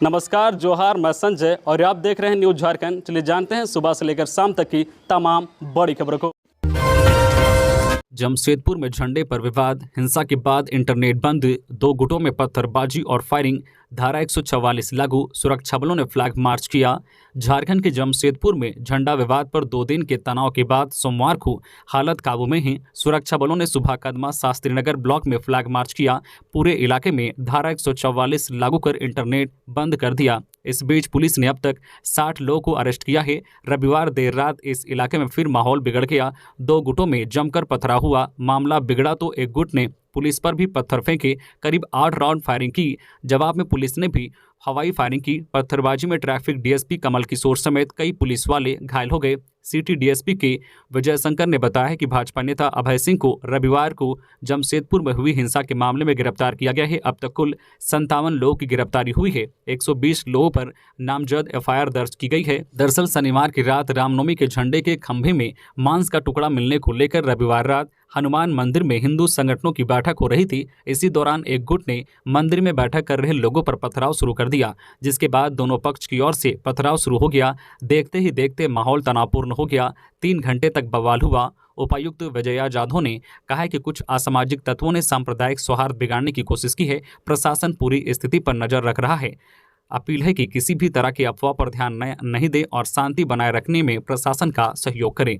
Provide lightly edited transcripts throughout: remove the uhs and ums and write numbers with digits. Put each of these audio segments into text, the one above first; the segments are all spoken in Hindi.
नमस्कार, जोहार, मैं संजय और आप देख रहे हैं न्यूज झारखंड। चलिए जानते हैं सुबह से लेकर शाम तक की तमाम बड़ी खबरों को। जमशेदपुर में झंडे पर विवाद, हिंसा के बाद इंटरनेट बंद, 2 गुटों में पत्थरबाजी और फायरिंग, धारा 144 लागू, सुरक्षा बलों ने फ्लैग मार्च किया। झारखंड के जमशेदपुर में झंडा विवाद पर 2 दिन के तनाव के बाद सोमवार को हालत काबू में है। सुरक्षा बलों ने सुबह कदमा शास्त्री नगर ब्लॉक में फ्लैग मार्च किया। पूरे इलाके में धारा 144 लागू कर इंटरनेट बंद कर दिया। इस बीच पुलिस ने अब तक 60 लोगों को अरेस्ट किया है। रविवार देर रात इस इलाके में फिर माहौल बिगड़ गया। 2 गुटों में जमकर पथराव हुआ। मामला बिगड़ा तो एक गुट ने पुलिस पर भी पत्थर फेंके, करीब 8 राउंड फायरिंग की। जवाब में पुलिस ने भी हवाई फायरिंग की। पत्थरबाजी में ट्रैफिक डीएसपी कमल किशोर समेत कई पुलिस वाले घायल हो गए। सिटी डीएसपी के विजय शंकर ने बताया कि भाजपा नेता अभय सिंह को रविवार को जमशेदपुर में हुई हिंसा के मामले में गिरफ्तार किया गया है। अब तक कुल 57 लोगों की गिरफ्तारी हुई है। 120 लोगों पर नामजद एफआईआर दर्ज की गई है। दरअसल शनिवार की रात रामनवमी के झंडे के खंभे में मांस का टुकड़ा मिलने को लेकर रविवार रात हनुमान मंदिर में हिंदू संगठनों की बैठक हो रही थी। इसी दौरान एक गुट ने मंदिर में बैठक कर रहे लोगों पर पथराव शुरू कर दिया, जिसके बाद दोनों पक्ष की ओर से पथराव शुरू हो गया। देखते ही देखते माहौल तनावपूर्ण हो गया। 3 घंटे तक बवाल हुआ। उपायुक्त विजया जाधव ने कहा है कि कुछ असामाजिक तत्वों ने सांप्रदायिक सौहार्द बिगाड़ने की कोशिश की है। प्रशासन पूरी स्थिति पर नजर रख रहा है। अपील है कि किसी भी तरह की अफवाह पर ध्यान नहीं दें और शांति बनाए रखने में प्रशासन का सहयोग करें।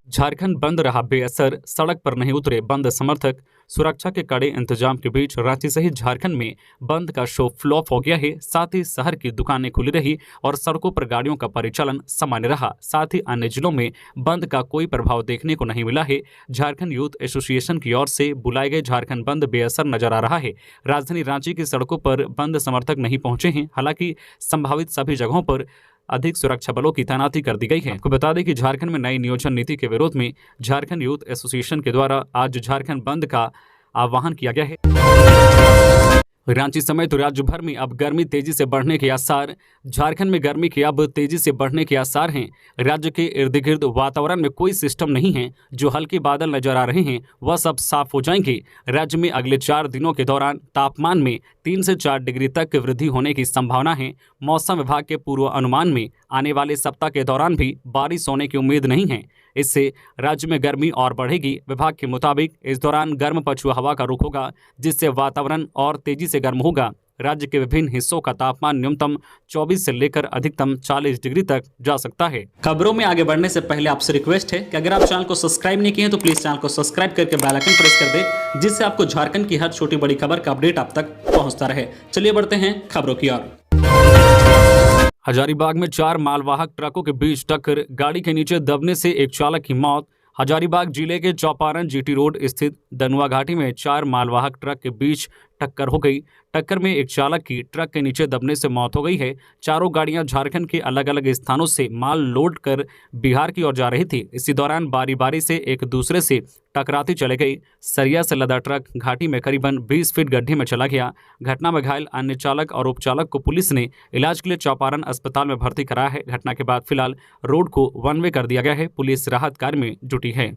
झारखंड बंद रहा बेअसर, सड़क पर नहीं उतरे बंद समर्थक। सुरक्षा के कड़े इंतजाम के बीच रांची सहित झारखंड में बंद का शो फ्लॉप हो गया है। साथ ही शहर की दुकानें खुली रही और सड़कों पर गाड़ियों का परिचालन सामान्य रहा। साथ ही अन्य जिलों में बंद का कोई प्रभाव देखने को नहीं मिला है। झारखंड यूथ एसोसिएशन की ओर से बुलाए गए झारखंड बंद बेअसर नजर आ रहा है। राजधानी रांची की सड़कों पर बंद समर्थक नहीं पहुंचे हैं। हालांकि संभावित सभी जगहों पर अधिक सुरक्षा बलों की तैनाती कर दी गई है। आपको बता दें कि झारखंड में नई नियोजन नीति के विरोध में झारखंड यूथ एसोसिएशन के द्वारा आज झारखंड बंद का आह्वान किया गया है। रांची समेत राज्य भर में अब गर्मी तेजी से बढ़ने के आसार। झारखंड में गर्मी के अब तेजी से बढ़ने के आसार हैं। राज्य के इर्द गिर्द वातावरण में कोई सिस्टम नहीं है। जो हल्के बादल नजर आ रहे हैं वह सब साफ हो जाएंगे। राज्य में अगले 4 दिनों के दौरान तापमान में 3 से 4 डिग्री तक वृद्धि होने की संभावना है। मौसम विभाग के पूर्व अनुमान में आने वाले सप्ताह के दौरान भी बारिश होने की उम्मीद नहीं है। इससे राज्य में गर्मी और बढ़ेगी। विभाग के मुताबिक इस दौरान गर्म पछुआ हवा का रुख होगा, जिससे वातावरण और तेजी से गर्म होगा। राज्य के विभिन्न हिस्सों का तापमान न्यूनतम 24 से लेकर अधिकतम 40 डिग्री तक जा सकता है। खबरों में आगे बढ़ने से पहले आपसे रिक्वेस्ट है कि अगर आप चैनल को सब्सक्राइब नहीं किए हैं तो प्लीज चैनल को सब्सक्राइब करके बेल आइकन प्रेस कर दें, जिससे आपको झारखंड की हर छोटी बड़ी खबर का अपडेट आप तक पहुंचता रहे। चलिए बढ़ते हैं खबरों की ओर। हजारीबाग में 4 मालवाहक ट्रकों के बीच टक्कर, गाड़ी के नीचे दबने से एक चालक की मौत। हजारीबाग जिले के चौपारण जीटी रोड स्थित दनुआ घाटी में 4 मालवाहक ट्रक के बीच टक्कर हो गई। टक्कर में एक चालक की ट्रक के नीचे दबने से मौत हो गई है। चारों गाड़ियां झारखंड के अलग अलग स्थानों से माल लोड कर बिहार की ओर जा रही थी। इसी दौरान बारी बारी से एक दूसरे से टकराती चले गई। सरिया से लदा ट्रक घाटी में करीबन 20 फीट गड्ढे में चला गया। घटना में घायल अन्य चालक और उपचालक को पुलिस ने इलाज के लिए चौपारण अस्पताल में भर्ती कराया है। घटना के बाद फिलहाल रोड को 1 वे कर दिया गया है। पुलिस राहत कार्य में जुटी है।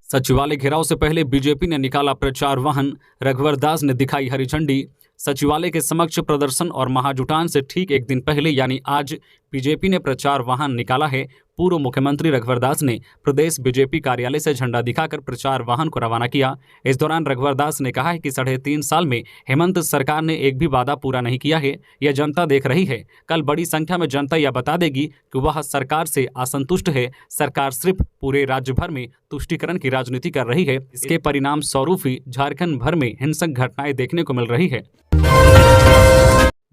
सचिवालय घेराव से पहले बीजेपी ने निकाला प्रचार वाहन, रघुवर दास ने दिखाई हरी झंडी। सचिवालय के समक्ष प्रदर्शन और महाजुटान से ठीक एक दिन पहले यानी आज बीजेपी ने प्रचार वाहन निकाला है। पूर्व मुख्यमंत्री रघुवर दास ने प्रदेश बीजेपी कार्यालय से झंडा दिखाकर प्रचार वाहन को रवाना किया। इस दौरान रघुवर दास ने कहा है कि 3.5 साल में हेमंत सरकार ने एक भी वादा पूरा नहीं किया है। यह जनता देख रही है। कल बड़ी संख्या में जनता यह बता देगी कि वह सरकार से असंतुष्ट है। सरकार सिर्फ पूरे राज्य भर में तुष्टीकरण की राजनीति कर रही है। इसके परिणाम स्वरूप ही झारखंड भर में हिंसक घटनाएं देखने को मिल रही है।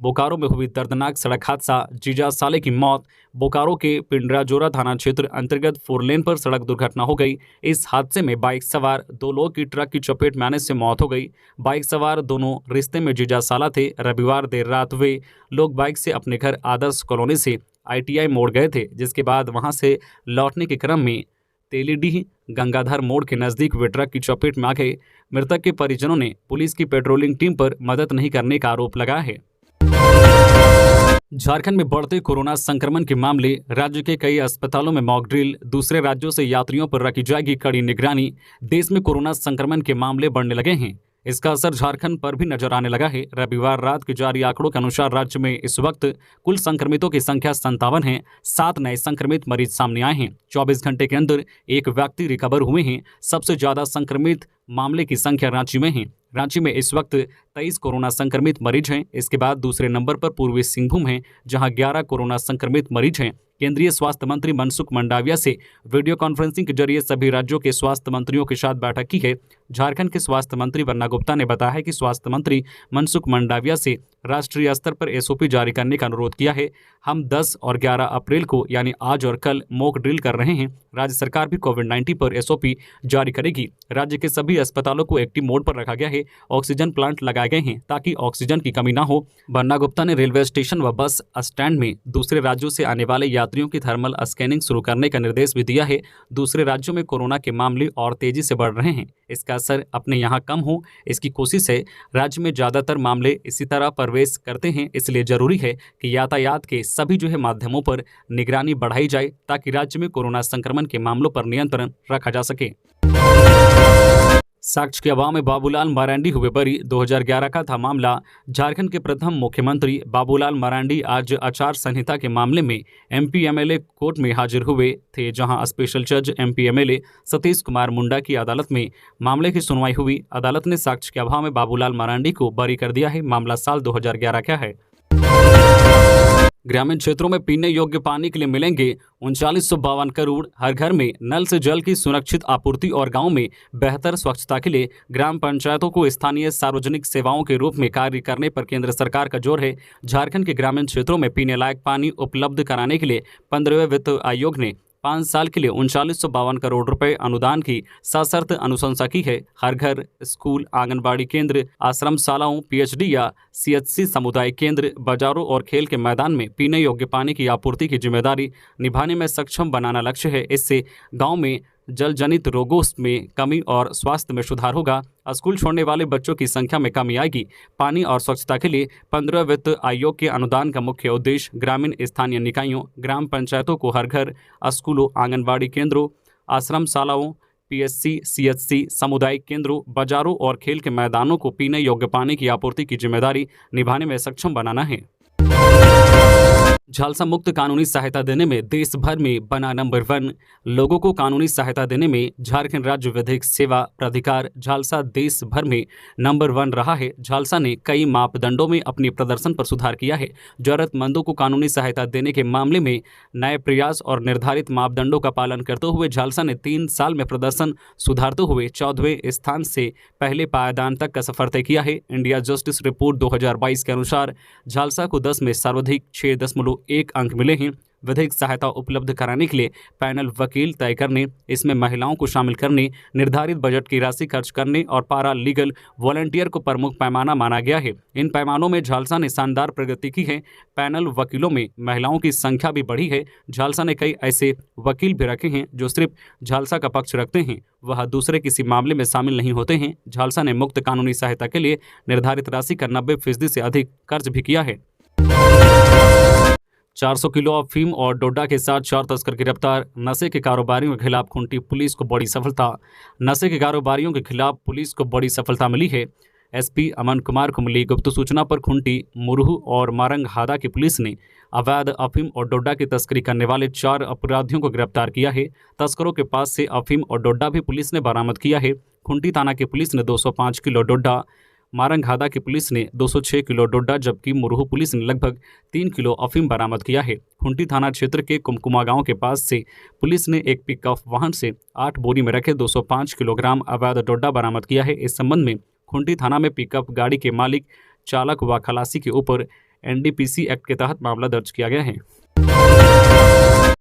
बोकारो में हुई दर्दनाक सड़क हादसा, जीजा साले की मौत। बोकारो के पिंडराजोरा थाना क्षेत्र अंतर्गत 4 लेन पर सड़क दुर्घटना हो गई। इस हादसे में बाइक सवार 2 लोगों की ट्रक की चपेट में आने से मौत हो गई। बाइक सवार दोनों रिश्ते में जीजा साला थे। रविवार देर रात वे लोग बाइक से अपने घर आदर्श कॉलोनी से ITI मोड़ गए थे, जिसके बाद वहां से लौटने के क्रम में तेलीडीह गंगाधर मोड़ के नजदीक वे ट्रक की चपेट में आ गए। मृतक के परिजनों ने पुलिस की पेट्रोलिंग टीम पर मदद नहीं करने का आरोप लगाया है। झारखंड में बढ़ते कोरोना संक्रमण के मामले, राज्य के कई अस्पतालों में मॉक ड्रिल, दूसरे राज्यों से यात्रियों पर रखी जाएगी कड़ी निगरानी। देश में कोरोना संक्रमण के मामले बढ़ने लगे हैं। इसका असर झारखंड पर भी नजर आने लगा है। रविवार रात के जारी आंकड़ों के अनुसार राज्य में इस वक्त कुल संक्रमितों की संख्या 57 है। 7 नए संक्रमित मरीज सामने आए हैं। 24 घंटे के अंदर एक व्यक्ति रिकवर हुए हैं। सबसे ज्यादा संक्रमित मामले की संख्या रांची में है। रांची में इस वक्त 23 कोरोना संक्रमित मरीज हैं। इसके बाद दूसरे नंबर पर पूर्वी सिंहभूम है, जहां 11 कोरोना संक्रमित मरीज हैं। केंद्रीय स्वास्थ्य मंत्री मनसुख मंडाविया से वीडियो कॉन्फ्रेंसिंग के जरिए सभी राज्यों के स्वास्थ्य मंत्रियों के साथ बैठक की है। झारखंड के स्वास्थ्य मंत्री बन्ना गुप्ता ने बताया है कि स्वास्थ्य मंत्री मनसुख मंडाविया से राष्ट्रीय स्तर पर एसओपी जारी करने का अनुरोध किया है। हम 10 और 11 अप्रैल को यानी आज और कल मॉक ड्रिल कर रहे हैं। राज्य सरकार भी कोविड-19 पर एसओपी जारी करेगी। राज्य के सभी अस्पतालों को एक्टिव मोड पर रखा गया है। ऑक्सीजन प्लांट लगाए गए हैं ताकि ऑक्सीजन की कमी न हो। बन्ना गुप्ता ने रेलवे स्टेशन व बस स्टैंड में दूसरे राज्यों से आने वाले यात्रियों की थर्मल स्कैनिंग शुरू करने का निर्देश भी दिया है। दूसरे राज्यों में कोरोना के मामले और तेजी से बढ़ रहे हैं। इसका असर अपने यहाँ कम हो, इसकी कोशिश है। राज्य में ज्यादातर मामले इसी तरह प्रवेश करते हैं, इसलिए जरूरी है कि यातायात के सभी माध्यमों पर निगरानी बढ़ाई जाए ताकि राज्य में कोरोना संक्रमण के मामलों पर नियंत्रण रखा जा सके। साक्ष्य के अभाव में बाबूलाल मरांडी हुए बरी। 2011 का था मामला। झारखंड के प्रथम मुख्यमंत्री बाबूलाल मरांडी आज आचार संहिता के मामले में एमपी एमएलए कोर्ट में हाजिर हुए थे, जहां स्पेशल जज एमपी एमएलए सतीश कुमार मुंडा की अदालत में मामले की सुनवाई हुई। अदालत ने साक्ष्य के अभाव में बाबूलाल मरांडी को बरी कर दिया है। मामला साल 2011 का है। ग्रामीण क्षेत्रों में पीने योग्य पानी के लिए मिलेंगे 3952 करोड़। हर घर में नल से जल की सुरक्षित आपूर्ति और गांव में बेहतर स्वच्छता के लिए ग्राम पंचायतों को स्थानीय सार्वजनिक सेवाओं के रूप में कार्य करने पर केंद्र सरकार का जोर है। झारखंड के ग्रामीण क्षेत्रों में पीने लायक पानी उपलब्ध कराने के लिए 15वें वित्त आयोग ने 5 साल के लिए 3952 करोड़ रुपए अनुदान की सशर्त अनुशंसा की है। हर घर, स्कूल, आंगनबाड़ी केंद्र, आश्रमशालाओं, पीएचडी या सीएचसी, समुदाय केंद्र, बाजारों और खेल के मैदान में पीने योग्य पानी की आपूर्ति की जिम्मेदारी निभाने में सक्षम बनाना लक्ष्य है। इससे गांव में जल जनित रोगों में कमी और स्वास्थ्य में सुधार होगा। स्कूल छोड़ने वाले बच्चों की संख्या में कमी आएगी। पानी और स्वच्छता के लिए 15वें वित्त आयोग के अनुदान का मुख्य उद्देश्य ग्रामीण स्थानीय निकायों, ग्राम पंचायतों को हर घर, स्कूलों, आंगनबाड़ी केंद्रों, आश्रमशालाओं, पीएचसी, सीएचसी, सामुदायिक केंद्रों, बाजारों और खेल के मैदानों को पीने योग्य पानी की आपूर्ति की जिम्मेदारी निभाने में सक्षम बनाना है। झालसा मुक्त कानूनी सहायता देने में देश भर में बना नंबर 1। लोगों को कानूनी सहायता देने में झारखंड राज्य विधिक सेवा प्राधिकार झालसा देश भर में नंबर 1 रहा है। झालसा ने कई मापदंडों में अपने प्रदर्शन पर सुधार किया है। जरूरतमंदों को कानूनी सहायता देने के मामले में नए प्रयास और निर्धारित मापदंडों का पालन करते हुए झालसा ने 3 साल में प्रदर्शन सुधारते हुए 14वें स्थान से पहले पायदान तक का सफर तय किया है। इंडिया जस्टिस रिपोर्ट 2022 के अनुसार झालसा को 10 में सर्वाधिक 6.1 अंक मिले हैं। विधिक सहायता उपलब्ध कराने के लिए पैनल वकील तय करने, इसमें महिलाओं को शामिल करने, निर्धारित बजट की राशि खर्च करने और पारा लीगल वॉलंटियर को प्रमुख पैमाना माना गया है। इन पैमानों में झालसा ने शानदार प्रगति की है। पैनल वकीलों में महिलाओं की संख्या भी बढ़ी है। झालसा ने कई ऐसे वकील भी रखे हैं जो सिर्फ झालसा का पक्ष रखते हैं, वह दूसरे किसी मामले में शामिल नहीं होते हैं। झालसा ने मुक्त कानूनी सहायता के लिए निर्धारित राशि का 90% से अधिक खर्च भी किया है। 400 किलो अफीम और डोडा के साथ 4 तस्कर गिरफ्तार। नशे के कारोबारियों के खिलाफ खुंटी पुलिस को बड़ी सफलता। नशे के कारोबारियों के खिलाफ पुलिस को बड़ी सफलता मिली है। एसपी अमन कुमार को मिली गुप्त सूचना पर खुंटी, मुरहू और मारंगहादा की पुलिस ने अवैध अफीम और डोडा की तस्करी करने वाले 4 अपराधियों को गिरफ्तार किया है। तस्करों के पास से अफीम और डोडा भी पुलिस ने बरामद किया है। खुंटी थाना की पुलिस ने 205 किलो डोडा, मारंगहादा की पुलिस ने 206 किलो डोडा, जबकि मुरहू पुलिस ने लगभग 3 किलो अफीम बरामद किया है। खुंटी थाना क्षेत्र के कुमकुमा गांव के पास से पुलिस ने एक पिकअप वाहन से 8 बोरी में रखे 205 किलोग्राम अवैध डोडा बरामद किया है। इस संबंध में खुंटी थाना में पिकअप गाड़ी के मालिक, चालक व खलासी के ऊपर एनडीपीसी एक्ट के तहत मामला दर्ज किया गया है।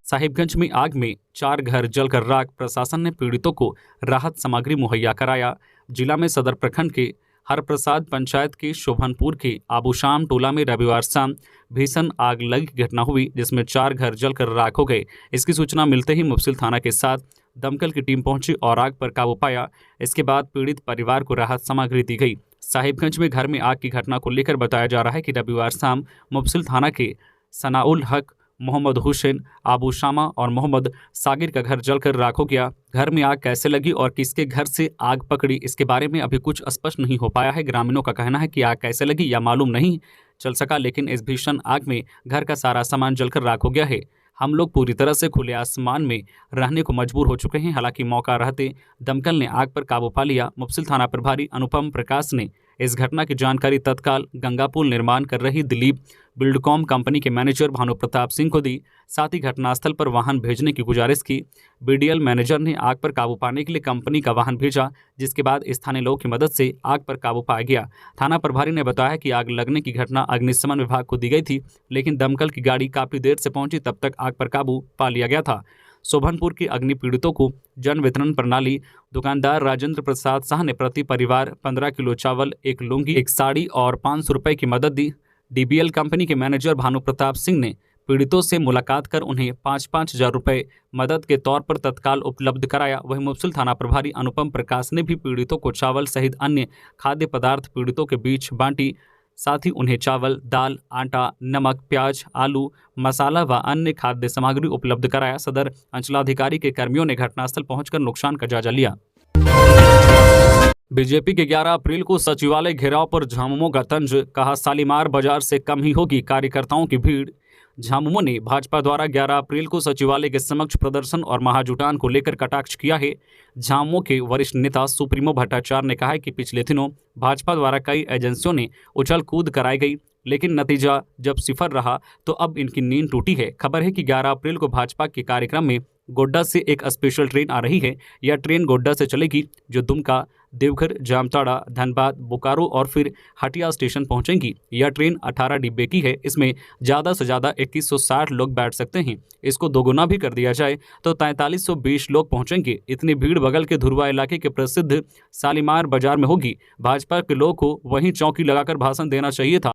साहिबगंज में आग में 4 घर जलकर राख। प्रशासन ने पीड़ितों को राहत सामग्री मुहैया कराया। जिला में सदर प्रखंड के हरप्रसाद पंचायत के शोभनपुर के आबूशाम टोला में रविवार शाम भीषण आग लगी की घटना हुई, जिसमें 4 घर जलकर राख हो गए। इसकी सूचना मिलते ही मुफस्सिल थाना के साथ दमकल की टीम पहुंची और आग पर काबू पाया। इसके बाद पीड़ित परिवार को राहत सामग्री दी गई। साहिबगंज में घर में आग की घटना को लेकर बताया जा रहा है कि रविवार शाम मुफस्सिल थाना के सनाउल हक मोहम्मद हुसैन, आबू शामा और मोहम्मद सागिर का घर जलकर राख हो गया। घर में आग कैसे लगी और किसके घर से आग पकड़ी, इसके बारे में अभी कुछ स्पष्ट नहीं हो पाया है। ग्रामीणों का कहना है कि आग कैसे लगी या मालूम नहीं चल सका, लेकिन इस भीषण आग में घर का सारा सामान जलकर राख हो गया है। हम लोग पूरी तरह से खुले आसमान में रहने को मजबूर हो चुके हैं। हालांकि मौका रहते दमकल ने आग पर काबू पा लिया। मुफस्सिल थाना प्रभारी अनुपम प्रकाश ने इस घटना की जानकारी तत्काल गंगा पुल निर्माण कर रही दिलीप बिल्डकॉम कंपनी के मैनेजर भानु प्रताप सिंह को दी। साथ ही घटनास्थल पर वाहन भेजने की गुजारिश की। बीडीएल मैनेजर ने आग पर काबू पाने के लिए कंपनी का वाहन भेजा, जिसके बाद स्थानीय लोगों की मदद से आग पर काबू पाया गया। थाना प्रभारी ने बताया कि आग लगने की घटना अग्निशमन विभाग को दी गई थी, लेकिन दमकल की गाड़ी काफी देर से पहुंची, तब तक आग पर काबू पा लिया गया था। शोभनपुर के अग्नि पीड़ितों को जन वितरण प्रणाली दुकानदार राजेंद्र प्रसाद शाह ने प्रति परिवार 15 किलो चावल, एक लुंगी, एक साड़ी और 500 रुपये की मदद दी। डीबीएल कंपनी के मैनेजर भानु प्रताप सिंह ने पीड़ितों से मुलाकात कर उन्हें 5-5 हजार रुपये मदद के तौर पर तत्काल उपलब्ध कराया। वहीं मुफस्सिल थाना प्रभारी अनुपम प्रकाश ने भी पीड़ितों को चावल सहित अन्य खाद्य पदार्थ पीड़ितों के बीच बांटी। साथ ही उन्हें चावल, दाल, आटा, नमक, प्याज, आलू, मसाला व अन्य खाद्य सामग्री उपलब्ध कराया। सदर अंचलाधिकारी के कर्मियों ने घटनास्थल पहुंचकर नुकसान का जायजा लिया। बीजेपी के 11 अप्रैल को सचिवालय घेराव पर झामुमो का तंज, कहा शालीमार बाजार से कम ही होगी कार्यकर्ताओं की भीड़। झामुमो ने भाजपा द्वारा 11 अप्रैल को सचिवालय के समक्ष प्रदर्शन और महाजुटान को लेकर कटाक्ष किया है। झामुमो के वरिष्ठ नेता सुप्रीमो भट्टाचार्य ने कहा है कि पिछले दिनों भाजपा द्वारा कई एजेंसियों ने उछल कूद कराई गई, लेकिन नतीजा जब सिफर रहा तो अब इनकी नींद टूटी है। खबर है कि 11 अप्रैल को भाजपा के कार्यक्रम में गोड्डा से एक स्पेशल ट्रेन आ रही है। यह ट्रेन गोड्डा से चलेगी, जो दुमका, देवघर, जामताड़ा, धनबाद, बोकारो और फिर हटिया स्टेशन पहुंचेंगी। यह ट्रेन 18 डिब्बे की है। इसमें ज़्यादा से ज़्यादा 2160 लोग बैठ सकते हैं। इसको दोगुना भी कर दिया जाए तो 4320 लोग पहुंचेंगे। इतनी भीड़ बगल के धुरवा इलाके के प्रसिद्ध शालीमार बाजार में होगी। भाजपा के लोगों को वहीं चौकी लगाकर भाषण देना चाहिए था।